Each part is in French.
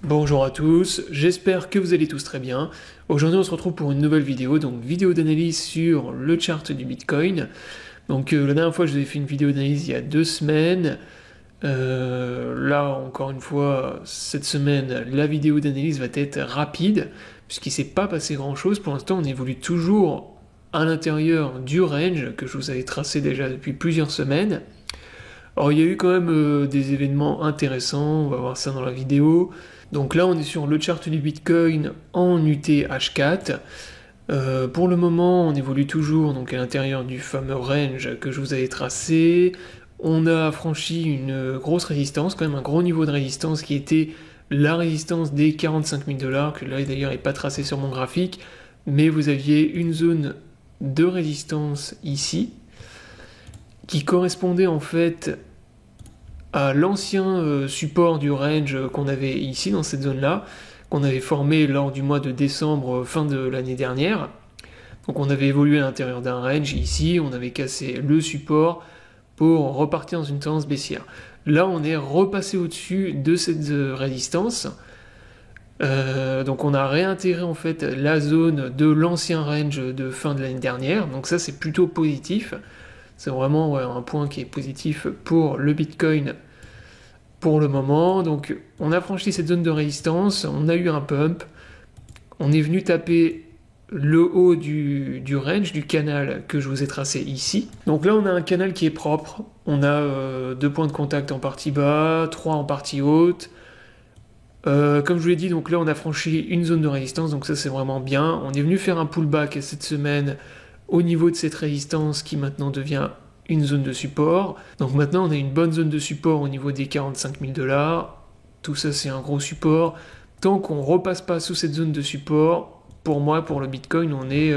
Bonjour à tous, j'espère que vous allez tous très bien. Aujourd'hui on se retrouve pour une nouvelle vidéo, donc vidéo d'analyse sur le chart du Bitcoin. Donc la dernière fois je vous ai fait une vidéo d'analyse il y a 2 semaines. Là encore une fois, cette semaine, la vidéo d'analyse va être rapide, puisqu'il ne s'est pas passé grand chose. Pour l'instant on évolue toujours à l'intérieur du range que je vous avais tracé déjà depuis plusieurs semaines. Alors il y a eu quand même des événements intéressants, on va voir ça dans la vidéo. Donc là on est sur le chart du Bitcoin en UTH4. Pour le moment on évolue toujours donc à l'intérieur du fameux range que je vous avais tracé. On a franchi une grosse résistance, quand même un gros niveau de résistance qui était la résistance des 45 000 $, que là d'ailleurs n'est pas tracé sur mon graphique, mais vous aviez une zone de résistance ici, qui correspondait en fait à l'ancien support du range qu'on avait ici dans cette zone-là, qu'on avait formé lors du mois de décembre fin de l'année dernière. Donc on avait évolué à l'intérieur d'un range ici, on avait cassé le support pour repartir dans une tendance baissière. Là on est repassé au-dessus de cette résistance. Donc on a réintégré en fait la zone de l'ancien range de fin de l'année dernière, donc ça c'est plutôt positif. C'est vraiment un point qui est positif pour le Bitcoin pour le moment. Donc on a franchi cette zone de résistance, on a eu un pump, on est venu taper le haut du range, du canal que je vous ai tracé ici. Donc là on a un canal qui est propre, on a 2 points de contact en partie bas, 3 en partie haute. Comme je vous l'ai dit, donc là on a franchi une zone de résistance, donc ça c'est vraiment bien. On est venu faire un pullback cette semaine au niveau de cette résistance qui maintenant devient une zone de support. Donc maintenant on a une bonne zone de support au niveau des 45 000 $. Tout ça c'est un gros support. Tant qu'on ne repasse pas sous cette zone de support, pour moi, pour le Bitcoin, on est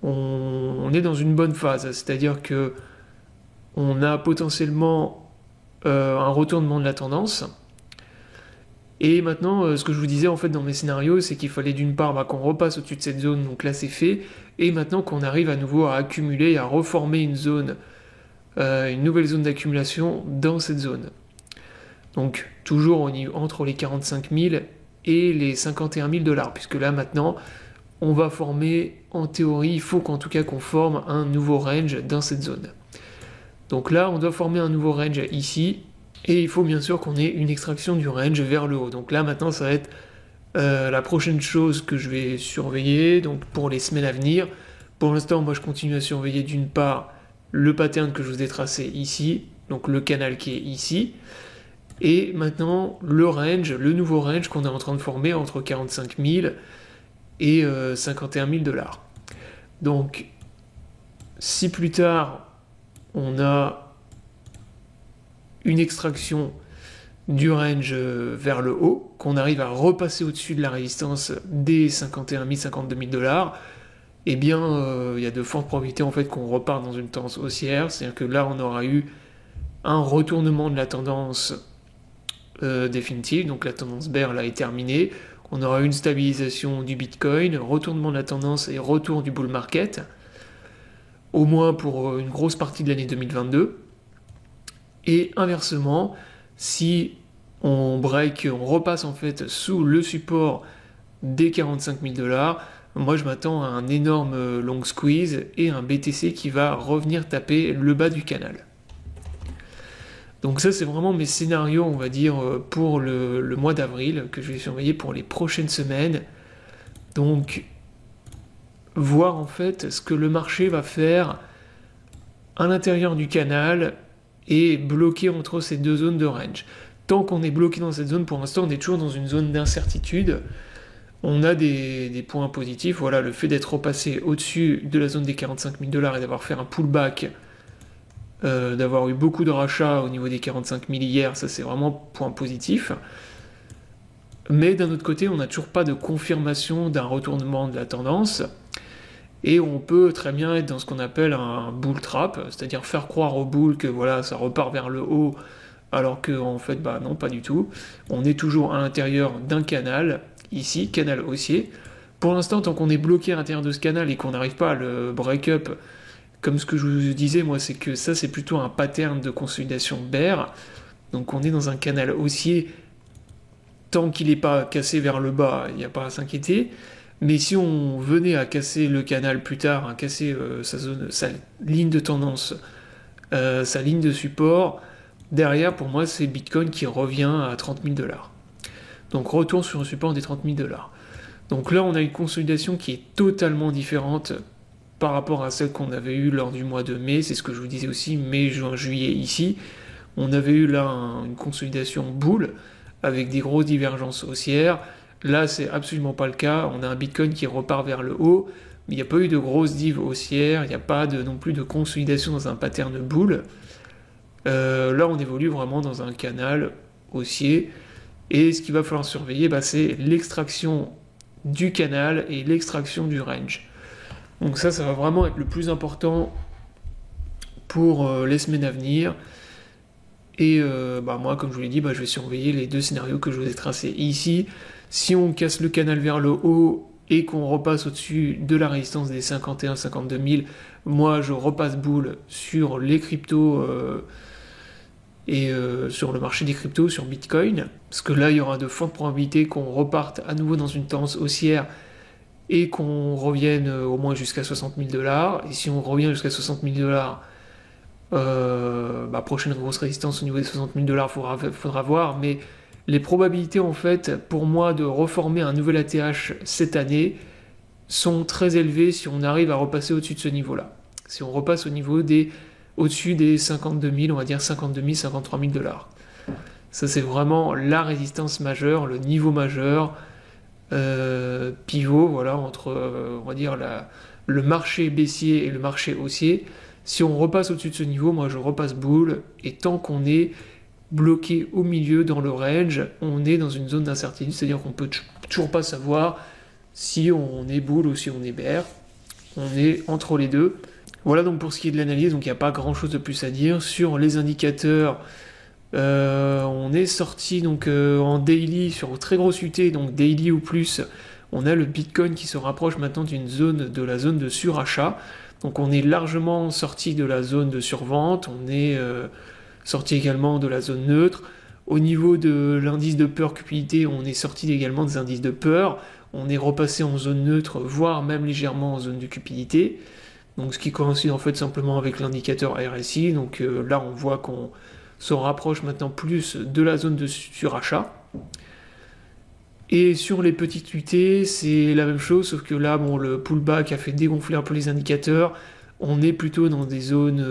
dans une bonne phase. C'est-à-dire que on a potentiellement un retournement de la tendance. Et maintenant, ce que je vous disais en fait dans mes scénarios, c'est qu'il fallait d'une part qu'on repasse au-dessus de cette zone, donc là c'est fait, et maintenant qu'on arrive à nouveau à accumuler, à reformer une zone, une nouvelle zone d'accumulation dans cette zone. Donc toujours entre les 45 000 et les 51 000 $, puisque là maintenant, on va former, en théorie, il faut qu'en tout cas qu'on forme un nouveau range dans cette zone. Donc là, on doit former un nouveau range ici, et il faut bien sûr qu'on ait une extraction du range vers le haut. Donc là maintenant ça va être la prochaine chose que je vais surveiller donc pour les semaines à venir. Pour l'instant moi je continue à surveiller d'une part le pattern que je vous ai tracé ici, donc le canal qui est ici, et maintenant le range, le nouveau range qu'on est en train de former entre 45 000 et 51 000 $. Donc si plus tard on a une extraction du range vers le haut, qu'on arrive à repasser au-dessus de la résistance des 51 000, 52 000 $, eh bien, il y a de fortes probabilités en fait qu'on repart dans une tendance haussière, c'est-à-dire que là, on aura eu un retournement de la tendance définitive, donc la tendance bear là est terminée, on aura eu une stabilisation du Bitcoin, retournement de la tendance et retour du bull market, au moins pour une grosse partie de l'année 2022. Et inversement, si on break, on repasse en fait sous le support des 45 000 $, moi je m'attends à un énorme long squeeze et un BTC qui va revenir taper le bas du canal. Donc ça c'est vraiment mes scénarios, on va dire, pour le mois d'avril, que je vais surveiller pour les prochaines semaines. Donc voir en fait ce que le marché va faire à l'intérieur du canal et bloqué entre ces deux zones de range. Tant qu'on est bloqué dans cette zone, pour l'instant, on est toujours dans une zone d'incertitude. On a des points positifs. Voilà, le fait d'être repassé au-dessus de la zone des 45 000 $ et d'avoir fait un pullback, d'avoir eu beaucoup de rachats au niveau des 45 000 hier, ça c'est vraiment point positif. Mais d'un autre côté, on n'a toujours pas de confirmation d'un retournement de la tendance. Et on peut très bien être dans ce qu'on appelle un bull trap, c'est-à-dire faire croire au bull que voilà, ça repart vers le haut, alors que en fait, bah non, pas du tout. On est toujours à l'intérieur d'un canal, ici, canal haussier. Pour l'instant, tant qu'on est bloqué à l'intérieur de ce canal et qu'on n'arrive pas à le break-up, comme ce que je vous disais, moi, c'est que ça, c'est plutôt un pattern de consolidation bear. Donc on est dans un canal haussier. tant qu'il n'est pas cassé vers le bas, il n'y a pas à s'inquiéter. Mais si on venait à casser le canal plus tard, à casser sa ligne de tendance, sa ligne de support, derrière, pour moi, c'est Bitcoin qui revient à 30 000 $. Donc retour sur un support des 30 000 $. Donc là, on a une consolidation qui est totalement différente par rapport à celle qu'on avait eue lors du mois de mai. C'est ce que je vous disais aussi, mai, juin, juillet ici. On avait eu là une consolidation boule avec des grosses divergences haussières. Là, c'est absolument pas le cas. On a un Bitcoin qui repart vers le haut, mais il n'y a pas eu de grosses dives haussières, il n'y a pas non plus de consolidation dans un pattern boule. Là, on évolue vraiment dans un canal haussier. Et ce qu'il va falloir surveiller, c'est l'extraction du canal et l'extraction du range. Donc ça va vraiment être le plus important pour les semaines à venir. Et moi, comme je vous l'ai dit, je vais surveiller les deux scénarios que je vous ai tracés ici. Si on casse le canal vers le haut et qu'on repasse au-dessus de la résistance des 51-52 000, moi je repasse boule sur les cryptos sur le marché des cryptos, sur Bitcoin, parce que là il y aura de fortes probabilités qu'on reparte à nouveau dans une tendance haussière et qu'on revienne au moins jusqu'à 60 000 $. Et si on revient jusqu'à 60 000 $, prochaine grosse résistance au niveau des 60 000 $, faudra voir, mais les probabilités en fait pour moi de reformer un nouvel ATH cette année sont très élevées si on arrive à repasser au-dessus de ce niveau-là. Si on repasse au-dessus des 52 000, on va dire 52 000, 53 000 $. Ça c'est vraiment la résistance majeure, le niveau majeur, pivot, voilà, entre on va dire le marché baissier et le marché haussier. Si on repasse au-dessus de ce niveau, moi je repasse boule, et tant qu'on est bloqué au milieu dans le range, on est dans une zone d'incertitude, c'est-à-dire qu'on peut toujours pas savoir si on est boule ou si on est bear, on est entre les deux. Voilà donc pour ce qui est de l'analyse, donc il n'y a pas grand chose de plus à dire. Sur les indicateurs, on est sorti donc en daily sur très grosse UT, donc daily ou plus, on a le Bitcoin qui se rapproche maintenant de la zone de surachat, donc on est largement sorti de la zone de survente, on est sorti également de la zone neutre. Au niveau de l'indice de peur cupidité, on est sorti également des indices de peur, on est repassé en zone neutre, voire même légèrement en zone de cupidité, donc ce qui coïncide en fait simplement avec l'indicateur RSI, donc là on voit qu'on se rapproche maintenant plus de la zone de surachat. Et sur les petites UT, c'est la même chose, sauf que là, le pullback a fait dégonfler un peu les indicateurs, on est plutôt dans des zones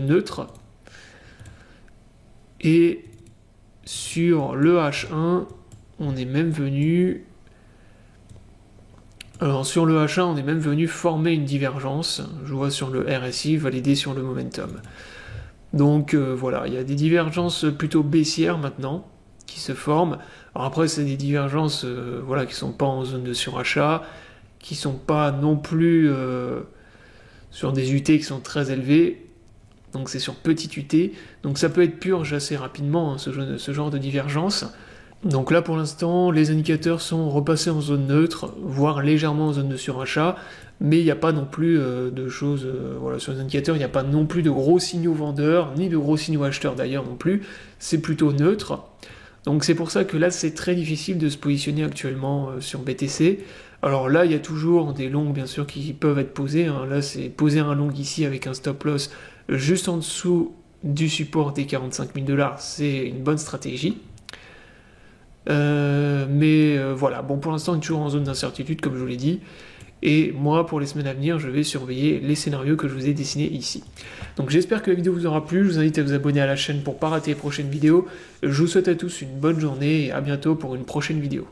neutres. Et sur le H1, on est même venu... Alors sur le H1, on est même venu former une divergence, je vois sur le RSI, validé sur le momentum. Donc voilà, il y a des divergences plutôt baissières maintenant, qui se forment. Alors après, c'est des divergences qui sont pas en zone de surachat, qui sont pas non plus sur des UT qui sont très élevées, donc c'est sur petite UT, donc ça peut être purge assez rapidement, hein, ce genre de divergence. Donc là pour l'instant les indicateurs sont repassés en zone neutre, voire légèrement en zone de surachat, mais il n'y a pas non plus de choses, sur les indicateurs il n'y a pas non plus de gros signaux vendeurs, ni de gros signaux acheteurs d'ailleurs non plus, c'est plutôt neutre. Donc c'est pour ça que là c'est très difficile de se positionner actuellement sur BTC. Alors là il y a toujours des longs bien sûr qui peuvent être posés, hein. Là c'est poser un long ici avec un stop loss juste en dessous du support des 45 000 $, c'est une bonne stratégie. Voilà, pour l'instant on est toujours en zone d'incertitude comme je vous l'ai dit, et moi pour les semaines à venir je vais surveiller les scénarios que je vous ai dessinés ici. Donc j'espère que la vidéo vous aura plu, je vous invite à vous abonner à la chaîne pour ne pas rater les prochaines vidéos, je vous souhaite à tous une bonne journée et à bientôt pour une prochaine vidéo.